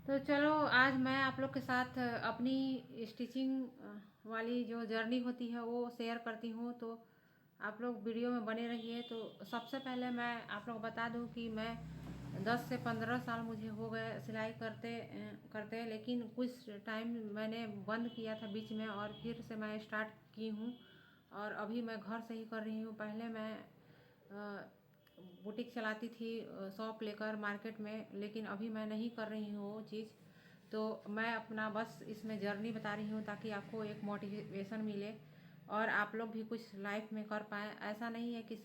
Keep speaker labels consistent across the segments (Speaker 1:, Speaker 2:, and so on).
Speaker 1: तो चलो आज मैं आप लोग के साथ अपनी स्टिचिंग वाली जो जर्नी होती है वो शेयर करती हूँ। तो आप लोग वीडियो में बने रहिए। तो सबसे पहले मैं आप लोग बता दूँ कि मैं 10 से 15 साल मुझे हो गए सिलाई करते करते, लेकिन कुछ टाइम मैंने बंद किया था बीच में और फिर से मैं स्टार्ट की हूँ। और अभी मैं घर से ही कर रही हूँ। पहले मैं बुटीक चलाती थी शॉप लेकर मार्केट में, लेकिन अभी मैं नहीं कर रही हूँ वो चीज़। तो मैं अपना बस इसमें जर्नी बता रही हूँ ताकि आपको एक मोटिवेशन मिले और आप लोग भी कुछ लाइफ में कर पाएँ। ऐसा नहीं है कि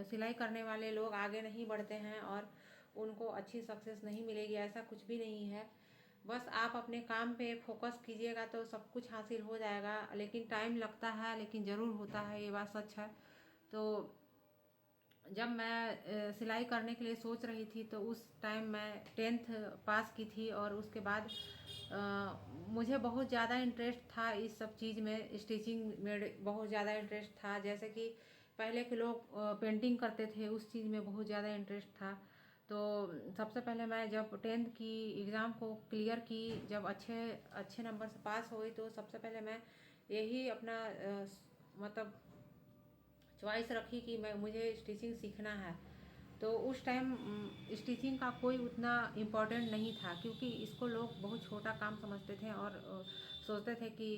Speaker 1: सिलाई करने वाले लोग आगे नहीं बढ़ते हैं और उनको अच्छी सक्सेस नहीं मिलेगी, ऐसा कुछ भी नहीं है। बस आप अपने काम पे फोकस कीजिएगा तो सब कुछ हासिल हो जाएगा, लेकिन टाइम लगता है, लेकिन ज़रूर होता है, ये बात सच है। तो जब मैं सिलाई करने के लिए सोच रही थी तो उस टाइम मैं 10th पास की थी और उसके बाद मुझे बहुत ज़्यादा इंटरेस्ट था इस सब चीज़ में, स्टिचिंग में बहुत ज़्यादा इंटरेस्ट था। जैसे कि पहले के लोग पेंटिंग करते थे, उस चीज़ में बहुत ज़्यादा इंटरेस्ट था। तो सबसे पहले मैं जब 10th की एग्ज़ाम को क्लियर की, जब अच्छे अच्छे नंबर से पास हुई, तो सबसे पहले मैं यही अपना मतलब चॉइस रखी कि मुझे स्टिचिंग सीखना है। तो उस टाइम स्टिचिंग का कोई उतना इम्पोर्टेंट नहीं था, क्योंकि इसको लोग बहुत छोटा काम समझते थे और सोचते थे कि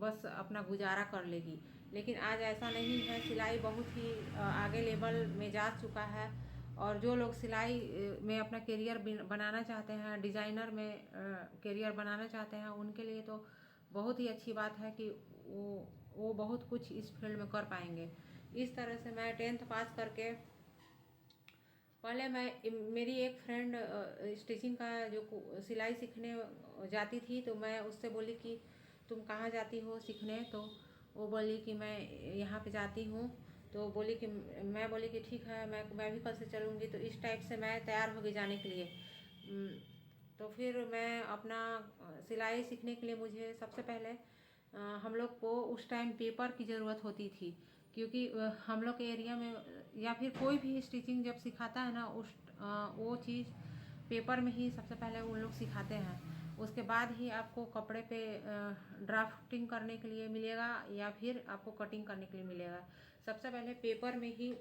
Speaker 1: बस अपना गुजारा कर लेगी। लेकिन आज ऐसा नहीं है, सिलाई बहुत ही आगे लेवल में जा चुका है। और जो लोग सिलाई में अपना करियर बनाना चाहते हैं, डिज़ाइनर में करियर बनाना चाहते हैं, उनके लिए तो बहुत ही अच्छी बात है कि वो बहुत कुछ इस फील्ड में कर पाएंगे। इस तरह से मैं 10th पास करके, पहले मेरी एक फ्रेंड स्टिचिंग का जो सिलाई सीखने जाती थी, तो मैं उससे बोली कि तुम कहाँ जाती हो सीखने। तो वो बोली कि मैं यहाँ पे जाती हूँ। तो बोली कि मैं बोली कि ठीक है, मैं भी कल से चलूँगी। तो इस टाइप से मैं तैयार हो गई जाने के लिए। तो फिर मैं अपना सिलाई सीखने के लिए मुझे सबसे पहले हम लोग को उस टाइम पेपर की ज़रूरत होती थी, क्योंकि हम लोग के एरिया में या फिर कोई भी स्टिचिंग जब सिखाता है ना, वो चीज़ पेपर में ही सबसे पहले उन लोग सिखाते हैं। उसके बाद ही आपको कपड़े पे ड्राफ्टिंग करने के लिए मिलेगा या फिर आपको कटिंग करने के लिए मिलेगा। सबसे पहले पेपर में ही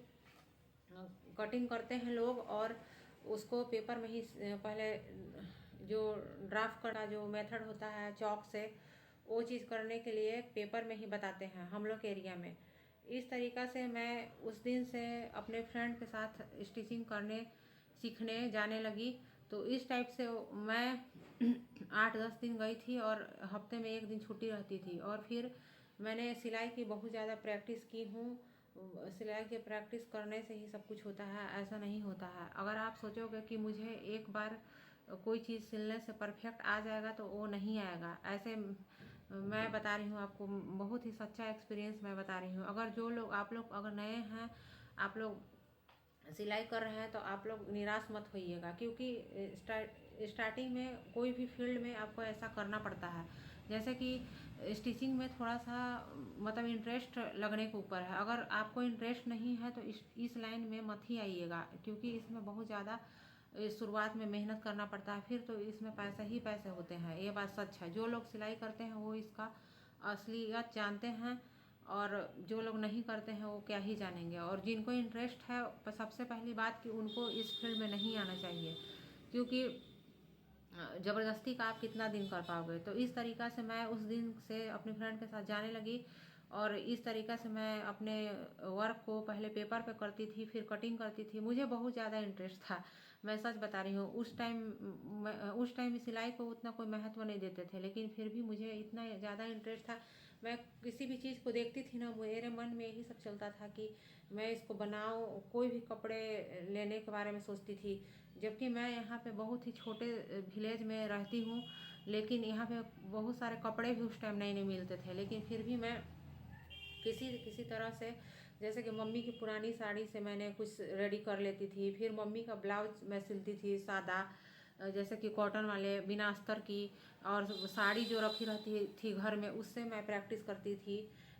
Speaker 1: कटिंग करते हैं लोग, और उसको पेपर में ही पहले जो ड्राफ्ट का जो मेथड होता है चौक से, वो चीज़ करने के लिए पेपर में ही बताते हैं हम लोग के एरिया में। इस तरीक़ा से मैं उस दिन से अपने फ्रेंड के साथ स्टिचिंग करने सीखने जाने लगी। तो इस टाइप से मैं 8-10 दिन गई थी और हफ्ते में एक दिन छुट्टी रहती थी। और फिर मैंने सिलाई की बहुत ज़्यादा प्रैक्टिस की हूँ। सिलाई की प्रैक्टिस करने से ही सब कुछ होता है, ऐसा नहीं होता है। अगर आप सोचोगे कि मुझे एक बार कोई चीज़ सिलने से परफेक्ट आ जाएगा, तो वो नहीं आएगा। ऐसे मैं बता रही हूँ आपको, बहुत ही सच्चा एक्सपीरियंस मैं बता रही हूँ। अगर जो लोग आप लोग अगर नए हैं, आप लोग सिलाई कर रहे हैं, तो आप लोग निराश मत होइएगा, क्योंकि स्टार्टिंग में कोई भी फील्ड में आपको ऐसा करना पड़ता है। जैसे कि स्टिचिंग में थोड़ा सा मतलब इंटरेस्ट लगने के ऊपर है। अगर आपको इंटरेस्ट नहीं है तो इस लाइन में मत ही आइएगा, क्योंकि इसमें बहुत ज़्यादा शुरुआत में मेहनत करना पड़ता है। फिर तो इसमें पैसे ही पैसे होते हैं, ये बात सच है। जो लोग सिलाई करते हैं वो इसका असलियत जानते हैं, और जो लोग नहीं करते हैं वो क्या ही जानेंगे। और जिनको इंटरेस्ट है, सबसे पहली बात कि उनको इस फील्ड में नहीं आना चाहिए, क्योंकि ज़बरदस्ती का आप कितना दिन कर पाओगे। तो इस तरीक़ा से मैं उस दिन से अपनी फ्रेंड के साथ जाने लगी, और इस तरीक़ा से मैं अपने वर्क को पहले पेपर पे करती थी, फिर कटिंग करती थी। मुझे बहुत ज़्यादा इंटरेस्ट था, मैं सच बता रही हूँ। उस टाइम सिलाई को उतना कोई महत्व नहीं देते थे, लेकिन फिर भी मुझे इतना ज़्यादा इंटरेस्ट था। मैं किसी भी चीज़ को देखती थी ना, मेरे मन में यही सब चलता था कि मैं इसको बनाऊँ। कोई भी कपड़े लेने के बारे में सोचती थी, जबकि मैं यहाँ पे बहुत ही छोटे विलेज में रहती हूँ, लेकिन यहाँ पे बहुत सारे कपड़े भी उस टाइम नहीं मिलते थे। लेकिन फिर भी मैं किसी किसी तरह से, जैसे कि मम्मी की पुरानी साड़ी से मैंने कुछ रेडी कर लेती थी। फिर मम्मी का ब्लाउज मैं सिलती थी सादा, जैसे कि कॉटन वाले बिना अस्तर की, और साड़ी जो रखी रहती थी घर में, उससे मैं प्रैक्टिस करती थी।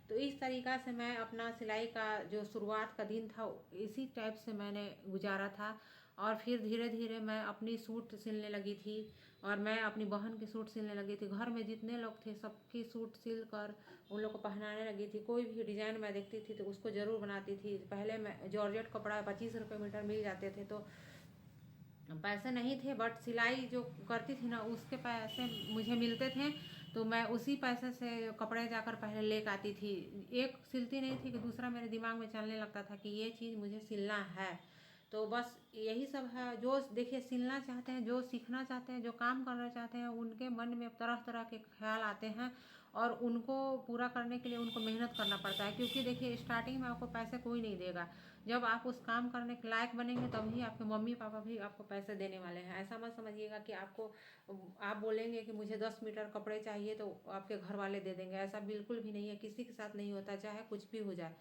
Speaker 1: तो इस तरीक़ा से मैं अपना सिलाई का जो शुरुआत का दिन था, इसी टाइप से मैंने गुजारा था। और फिर धीरे धीरे मैं अपनी सूट सिलने लगी थी और मैं अपनी बहन की सूट सिलने लगी थी। घर में जितने लोग थे सबकी सूट सिल कर उन लोग को पहनाने लगी थी। कोई भी डिज़ाइन मैं देखती थी तो उसको ज़रूर बनाती थी। पहले मैं जॉर्जेट कपड़ा 25 रुपये मीटर मिल जाते थे तो पैसे नहीं थे, बट सिलाई जो करती थी ना उसके पैसे मुझे मिलते थे, तो मैं उसी पैसे से कपड़े जाकर पहले लेकर आती थी। एक सिलती नहीं थी कि दूसरा मेरे दिमाग में चलने लगता था कि ये चीज़ मुझे सिलना है। तो बस यही सब है। जो देखिए सिलना चाहते हैं, जो सीखना चाहते हैं, जो काम करना चाहते हैं, उनके मन में तरह तरह के ख्याल आते हैं और उनको पूरा करने के लिए उनको मेहनत करना पड़ता है। क्योंकि देखिए स्टार्टिंग में आपको पैसे कोई नहीं देगा। जब आप उस काम करने के लायक बनेंगे तभी आपके मम्मी पापा भी आपको पैसे देने वाले हैं। ऐसा मत समझिएगा कि आप बोलेंगे कि मुझे 10 मीटर कपड़े चाहिए तो आपके घर वाले दे देंगे। ऐसा बिल्कुल भी नहीं है, किसी के साथ नहीं होता, चाहे कुछ भी हो जाए।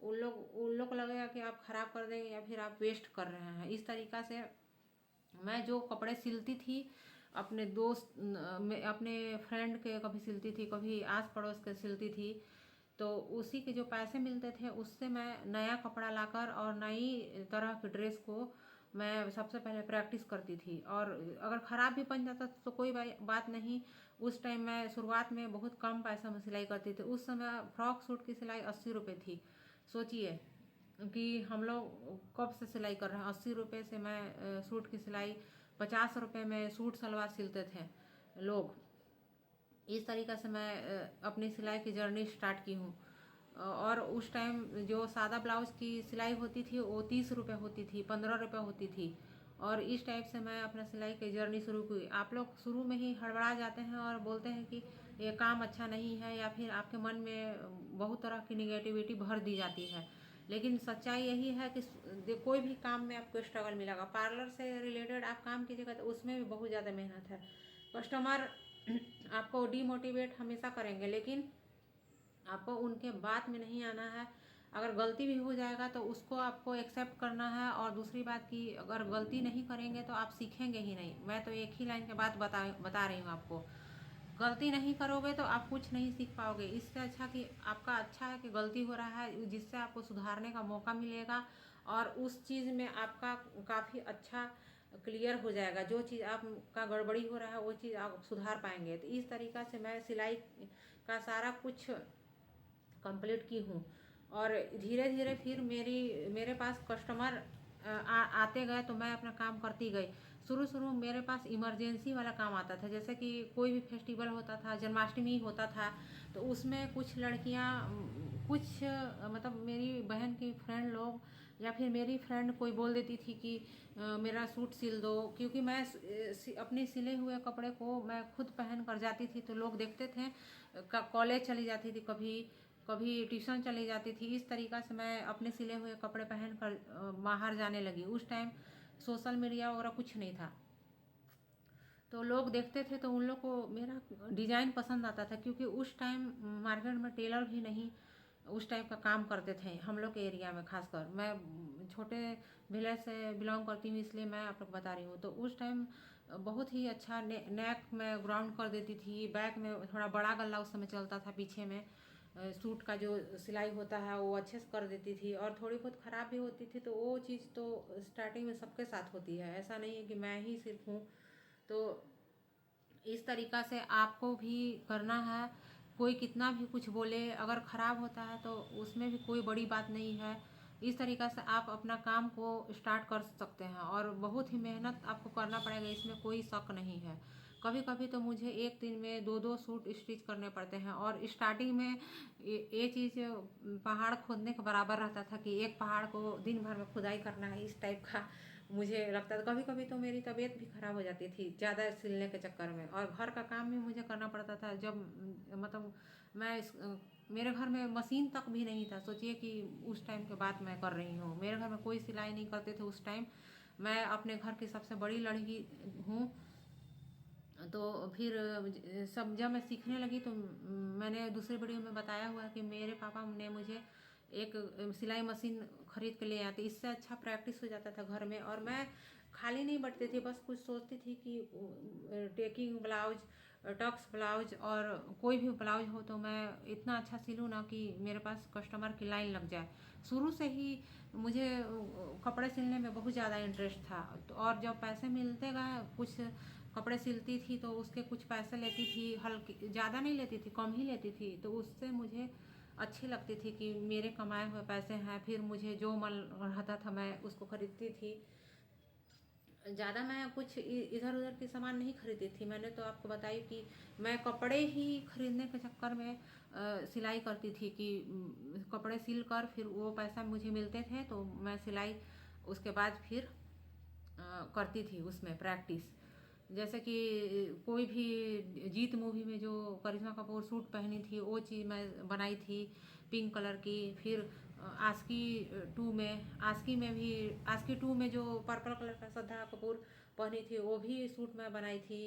Speaker 1: उन लोग को लगेगा कि आप ख़राब कर देंगे या फिर आप वेस्ट कर रहे हैं। इस तरीक़ा से मैं जो कपड़े सिलती थी अपने दोस्त अपने फ्रेंड के कभी सिलती थी, कभी आस पड़ोस के सिलती थी, तो उसी के जो पैसे मिलते थे उससे मैं नया कपड़ा लाकर और नई तरह की ड्रेस को मैं सबसे पहले प्रैक्टिस करती थी। और अगर ख़राब भी बन जाता तो कोई बात नहीं। उस टाइम मैं शुरुआत में बहुत कम पैसा में सिलाई करती थी। उस समय फ्रॉक सूट की सिलाई 80 रुपये थी। सोचिए कि हम लोग कब से सिलाई कर रहे हैं। 80 रुपये से मैं सूट की सिलाई, 50 रुपये में सूट सलवार सिलते थे लोग। इस तरीक़े से मैं अपनी सिलाई की जर्नी स्टार्ट की हूँ। और उस टाइम जो सादा ब्लाउज़ की सिलाई होती थी वो 30 रुपये होती थी, 15 रुपये होती थी। और इस टाइप से मैं अपना सिलाई की जर्नी शुरू की। आप लोग शुरू में ही हड़बड़ा जाते हैं और बोलते हैं कि ये काम अच्छा नहीं है, या फिर आपके मन में बहुत तरह की निगेटिविटी भर दी जाती है। लेकिन सच्चाई यही है कि कोई भी काम में आपको स्ट्रगल मिलेगा। पार्लर से रिलेटेड आप काम कीजिएगा तो उसमें भी बहुत ज़्यादा मेहनत है। कस्टमर आपको डीमोटिवेट हमेशा करेंगे, लेकिन आपको उनके बात में नहीं आना है। अगर गलती भी हो जाएगा तो उसको आपको एक्सेप्ट करना है। और दूसरी बात कि अगर गलती नहीं करेंगे तो आप सीखेंगे ही नहीं। मैं तो एक ही लाइन के बात बता रही हूँ आपको। गलती नहीं करोगे तो आप कुछ नहीं सीख पाओगे। इससे अच्छा कि आपका अच्छा है कि गलती हो रहा है, जिससे आपको सुधारने का मौका मिलेगा और उस चीज़ में आपका काफ़ी अच्छा क्लियर हो जाएगा। जो चीज़ आपका गड़बड़ी हो रहा है वो चीज़ आप सुधार पाएंगे। तो इस तरीक़ा से मैं सिलाई का सारा कुछ कंप्लीट की हूँ। और धीरे धीरे फिर मेरे पास कस्टमर आते गए तो मैं अपना काम करती गई। शुरू शुरू मेरे पास इमरजेंसी वाला काम आता था, जैसे कि कोई भी फेस्टिवल होता था, जन्माष्टमी होता था, तो उसमें कुछ लड़कियां कुछ मतलब मेरी बहन की फ्रेंड लोग या फिर मेरी फ्रेंड कोई बोल देती थी कि मेरा सूट सिल दो। क्योंकि मैं अपने सिले हुए कपड़े को मैं खुद पहन कर जाती थी तो लोग देखते थे। कॉलेज चली जाती थी, कभी कभी ट्यूशन चली जाती थी। इस तरीक़ा से मैं अपने सिले हुए कपड़े पहन कर बाहर जाने लगी। उस टाइम सोशल मीडिया वगैरह कुछ नहीं था, तो लोग देखते थे तो उन लोग को मेरा डिज़ाइन पसंद आता था। क्योंकि उस टाइम मार्केट में टेलर भी नहीं उस टाइप का काम करते थे हम लोग के एरिया में। खासकर मैं छोटे विलेज से बिलोंग करती हूँ, इसलिए मैं आप लोग बता रही हूँ। तो उस टाइम बहुत ही अच्छा नेक में ग्राउंड कर देती थी। बैक में थोड़ा बड़ा गला उस समय चलता था, पीछे में सूट का जो सिलाई होता है वो अच्छे से कर देती थी। और थोड़ी बहुत ख़राब भी होती थी, तो वो चीज़ तो स्टार्टिंग में सबके साथ होती है, ऐसा नहीं है कि मैं ही सिर्फ हूँ। तो इस तरीक़ा से आपको भी करना है। कोई कितना भी कुछ बोले, अगर ख़राब होता है तो उसमें भी कोई बड़ी बात नहीं है। इस तरीक़ा से आप अपना काम को स्टार्ट कर सकते हैं और बहुत ही मेहनत आपको करना पड़ेगा, इसमें कोई शक नहीं है। कभी कभी तो मुझे एक दिन में 2-2 सूट स्टिच करने पड़ते हैं। और स्टार्टिंग में ये चीज़ पहाड़ खोदने के बराबर रहता था कि एक पहाड़ को दिन भर में खुदाई करना है, इस टाइप का मुझे लगता था। कभी कभी तो मेरी तबीयत भी ख़राब हो जाती थी ज़्यादा सिलने के चक्कर में। और घर का काम भी मुझे करना पड़ता था। जब मतलब मेरे घर में मशीन तक भी नहीं था। सोचिए कि उस टाइम के बात मैं कर रही हूँ। मेरे घर में कोई सिलाई नहीं करते थे उस टाइम। मैं अपने घर की सबसे बड़ी लड़की हूँ। तो फिर सब जब मैं सीखने लगी तो मैंने दूसरी वीडियो में बताया हुआ कि मेरे पापा ने मुझे एक सिलाई मशीन खरीद के ले आते। इससे अच्छा प्रैक्टिस हो जाता था घर में। और मैं खाली नहीं बैठती थी, बस कुछ सोचती थी कि टेकिंग ब्लाउज, टक्स ब्लाउज और कोई भी ब्लाउज हो तो मैं इतना अच्छा सिलूँ ना कि मेरे पास कस्टमर की लाइन लग जाए। शुरू से ही मुझे कपड़े सिलने में बहुत ज़्यादा इंटरेस्ट था। तो और जब पैसे मिलते गए, कुछ कपड़े सिलती थी तो उसके कुछ पैसे लेती थी, हल्की ज़्यादा नहीं लेती थी, कम ही लेती थी, तो उससे मुझे अच्छी लगती थी कि मेरे कमाए हुए पैसे हैं। फिर मुझे जो मन रहता था मैं उसको खरीदती थी। ज़्यादा मैं कुछ इधर उधर के सामान नहीं खरीदी थी। मैंने तो आपको बताई कि मैं कपड़े ही खरीदने के चक्कर में सिलाई करती थी कि कपड़े सिल कर फिर वो पैसा मुझे मिलते थे तो मैं सिलाई उसके बाद फिर करती थी उसमें प्रैक्टिस। जैसे कि कोई भी जीत मूवी में जो करिश्मा कपूर सूट पहनी थी वो चीज़ मैं बनाई थी पिंक कलर की। फिर आस्की टू में, आस्की टू में जो पर्पल कलर का श्रद्धा कपूर पहनी थी वो भी सूट मैं बनाई थी।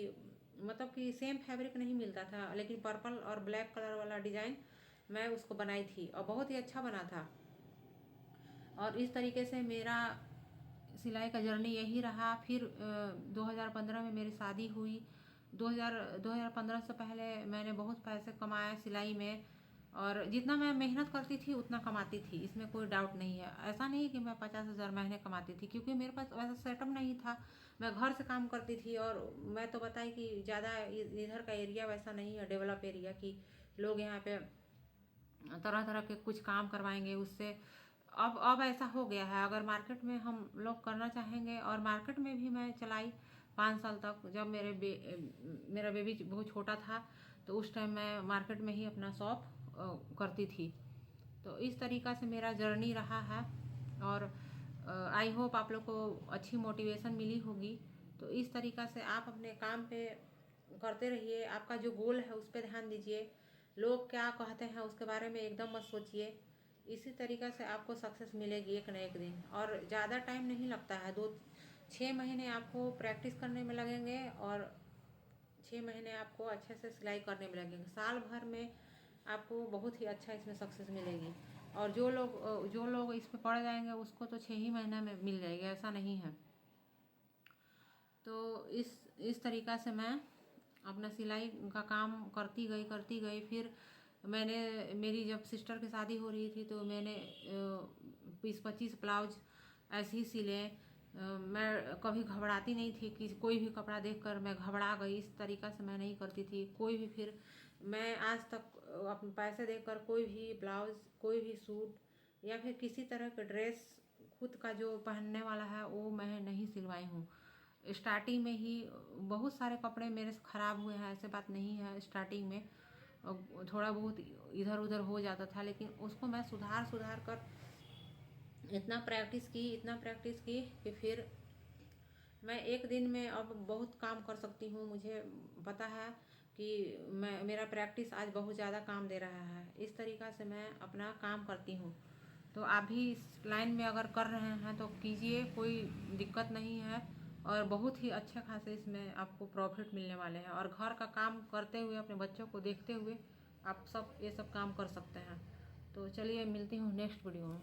Speaker 1: मतलब कि सेम फैब्रिक नहीं मिलता था लेकिन पर्पल और ब्लैक कलर वाला डिज़ाइन मैं उसको बनाई थी और बहुत ही अच्छा बना था। और इस तरीके से मेरा सिलाई का जर्नी यही रहा। फिर 2015 में मेरी शादी हुई। 2015 से पहले मैंने बहुत पैसे कमाए सिलाई में, और जितना मैं मेहनत करती थी उतना कमाती थी, इसमें कोई डाउट नहीं है। ऐसा नहीं कि मैं 50,000 महीने कमाती थी, क्योंकि मेरे पास वैसा सेटअप नहीं था। मैं घर से काम करती थी और मैं तो बताई कि ज़्यादा इधर का एरिया वैसा नहीं है डेवलप एरिया की लोग यहाँ पे तरह तरह के कुछ काम करवाएंगे उससे। अब ऐसा हो गया है, अगर मार्केट में हम लोग करना चाहेंगे, और मार्केट में भी मैं चलाई 5 साल तक। जब मेरा बेबी बहुत छोटा था तो उस टाइम मैं मार्केट में ही अपना शॉप करती थी। तो इस तरीक़ा से मेरा जर्नी रहा है, और आई होप आप लोग को अच्छी मोटिवेशन मिली होगी। तो इस तरीक़ा से आप अपने काम पे करते रहिए, आपका जो गोल है उस पर ध्यान दीजिए। लोग क्या कहते हैं उसके बारे में एकदम मत सोचिए। इसी तरीक़ा से आपको सक्सेस मिलेगी एक न एक दिन। और ज़्यादा टाइम नहीं लगता है, 6 महीने आपको प्रैक्टिस करने में लगेंगे और 6 महीने आपको अच्छे से सिलाई करने में लगेंगे। साल भर में आपको बहुत ही अच्छा इसमें सक्सेस मिलेगी। और जो लोग इस पर पड़ जाएंगे उसको तो 6 ही महीने में मिल जाएगी, ऐसा नहीं है। तो इस तरीक़ा से मैं अपना सिलाई का काम करती गई। फिर मेरी जब सिस्टर की शादी हो रही थी तो मैंने 20-25 ब्लाउज ऐसे ही सिले। मैं कभी घबराती नहीं थी कि कोई भी कपड़ा देखकर मैं घबरा गई, इस तरीक़ा से मैं नहीं करती थी कोई भी। फिर मैं आज तक अपने पैसे देकर कोई भी ब्लाउज, कोई भी सूट या फिर किसी तरह का ड्रेस खुद का जो पहनने वाला है वो मैं नहीं सिलवाई हूँ। स्टार्टिंग में ही बहुत सारे कपड़े मेरे से ख़राब हुए हैं, ऐसे बात नहीं है। स्टार्टिंग में थोड़ा बहुत इधर उधर हो जाता था, लेकिन उसको मैं सुधार कर इतना प्रैक्टिस की कि फिर मैं एक दिन में अब बहुत काम कर सकती हूँ। मुझे पता है कि मेरा प्रैक्टिस आज बहुत ज़्यादा काम दे रहा है। इस तरीक़ा से मैं अपना काम करती हूँ। तो आप भी इस लाइन में अगर कर रहे हैं तो कीजिए, कोई दिक्कत नहीं है। और बहुत ही अच्छे खासे इसमें आपको प्रॉफिट मिलने वाले हैं। और घर का काम करते हुए, अपने बच्चों को देखते हुए आप सब ये सब काम कर सकते हैं। तो चलिए मिलती हूँ नेक्स्ट वीडियो में।